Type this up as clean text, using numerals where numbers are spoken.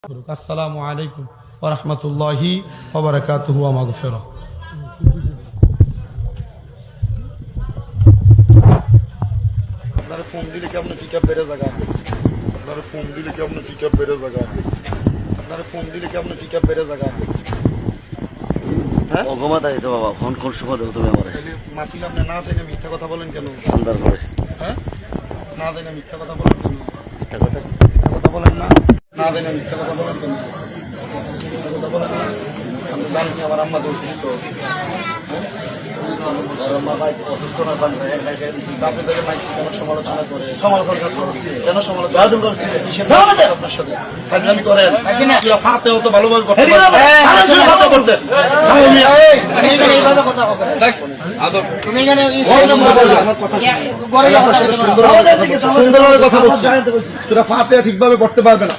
আসসালামু আলাইকুম ওয়া রাহমাতুল্লাহি ওয়া বারাকাতুহু ওয়া মাগফিরাহ। আপনারা ফোন দিলে কি আপনার পিকআপ বেড়ে জায়গা আছে? আপনারা ফোন দিলে কি আপনার পিকআপ বেড়ে জায়গা আছে? আপনারা ফোন দিলে কি আপনার পিকআপ বেড়ে জায়গা আছে? হ্যাঁ অগমা তাই তো বাবা ফোন কোন সময় দেবো তুমি আমারে তাহলে মাসিল আপনি না চাইলে মিথ্যা কথা বলেন কেন? সুন্দর করে হ্যাঁ না চাইলে মিথ্যা কথা বলেন কেন? একটা কথা মিথ্যা কথা বলেন না না চাইলে মিথ্যা কথা বলেন কেন? মিথ্যা কথা বলেন না। আপনি জানেন কি আমার আম্মা তো অসুস্থ, মা ভাই অসুস্থ না আপনি তাকে মাইক কেন সমালোচনা করে কেন সমালোচনা কিসের আপনার সাথে ফাজলামি করেন? সুরা ফাতিহা তো ভালোভাবে পড়তে পারেন। সুরা ফাতিহা পড়তে সুন্দরভাবে কথা বলছি। সুরা ফাতিহা ঠিকভাবে পড়তে পারবে না।